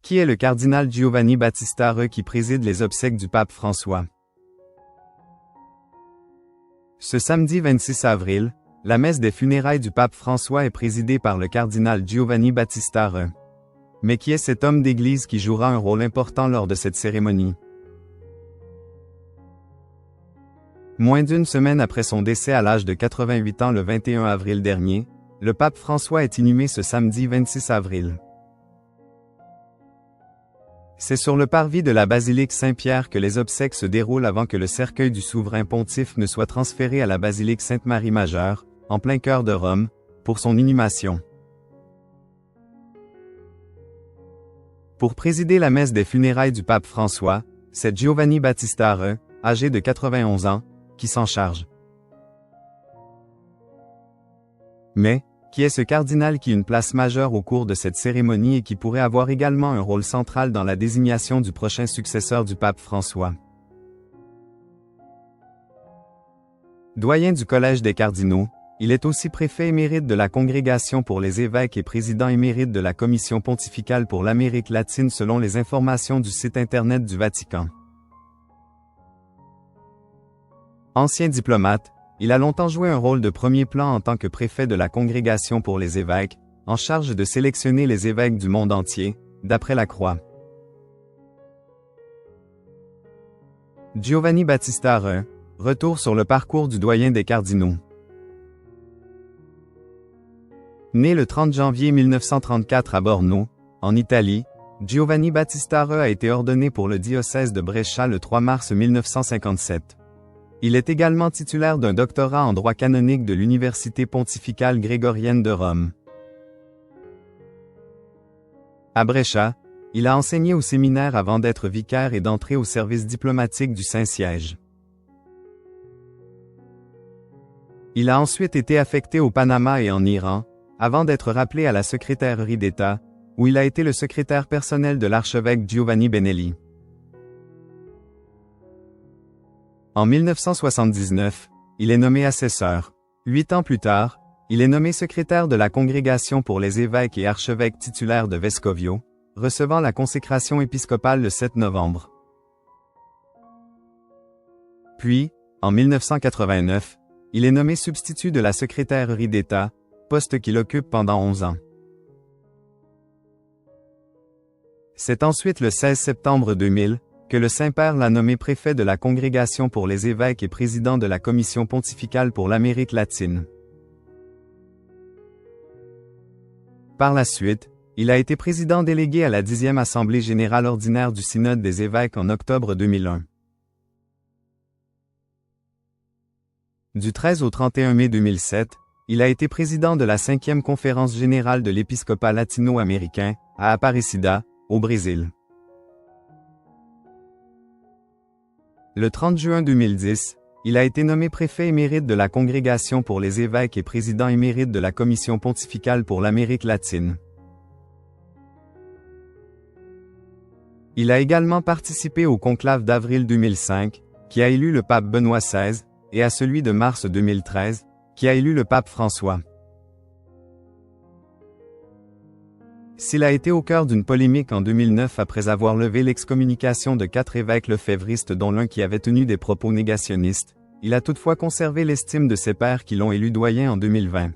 Qui est le cardinal Giovanni Battista Re qui préside les obsèques du pape François? Ce samedi 26 avril, la messe des funérailles du pape François est présidée par le cardinal Giovanni Battista Re. Mais qui est cet homme d'Église qui jouera un rôle important lors de cette cérémonie? Moins d'une semaine après son décès à l'âge de 88 ans le 21 avril dernier, le pape François est inhumé ce samedi 26 avril. C'est sur le parvis de la basilique Saint-Pierre que les obsèques se déroulent avant que le cercueil du souverain pontife ne soit transféré à la basilique Sainte-Marie Majeure, en plein cœur de Rome, pour son inhumation. Pour présider la messe des funérailles du pape François, c'est Giovanni Battista Re, âgé de 91 ans, qui s'en charge. Mais, qui est ce cardinal qui a une place majeure au cours de cette cérémonie et qui pourrait avoir également un rôle central dans la désignation du prochain successeur du pape François? Doyen du Collège des cardinaux, il est aussi préfet émérite de la Congrégation pour les évêques et président émérite de la Commission pontificale pour l'Amérique latine selon les informations du site Internet du Vatican. Ancien diplomate, il a longtemps joué un rôle de premier plan en tant que préfet de la Congrégation pour les évêques, en charge de sélectionner les évêques du monde entier, d'après la Croix. Giovanni Battista Re, retour sur le parcours du doyen des cardinaux. Né le 30 janvier 1934 à Borno, en Italie, Giovanni Battista Re a été ordonné pour le diocèse de Brescia le 3 mars 1957. Il est également titulaire d'un doctorat en droit canonique de l'Université pontificale grégorienne de Rome. À Brescia, il a enseigné au séminaire avant d'être vicaire et d'entrer au service diplomatique du Saint-Siège. Il a ensuite été affecté au Panama et en Iran, avant d'être rappelé à la secrétairerie d'État, où il a été le secrétaire personnel de l'archevêque Giovanni Benelli. En 1979, il est nommé assesseur. 8 ans plus tard, il est nommé secrétaire de la Congrégation pour les évêques et archevêques titulaires de Vescovio, recevant la consécration épiscopale le 7 novembre. Puis, en 1989, il est nommé substitut de la secrétairerie d'État, poste qu'il occupe pendant 11 ans. C'est ensuite le 16 septembre 2000, que le Saint-Père l'a nommé préfet de la Congrégation pour les évêques et président de la Commission pontificale pour l'Amérique latine. Par la suite, il a été président délégué à la 10e Assemblée générale ordinaire du Synode des évêques en octobre 2001. Du 13 au 31 mai 2007, il a été président de la 5e Conférence générale de l'épiscopat latino-américain, à Aparecida, au Brésil. Le 30 juin 2010, il a été nommé préfet émérite de la Congrégation pour les évêques et président émérite de la Commission pontificale pour l'Amérique latine. Il a également participé au conclave d'avril 2005, qui a élu le pape Benoît XVI, et à celui de mars 2013, qui a élu le pape François. S'il a été au cœur d'une polémique en 2009 après avoir levé l'excommunication de 4 évêques lefévristes dont l'un qui avait tenu des propos négationnistes, il a toutefois conservé l'estime de ses pairs qui l'ont élu doyen en 2020.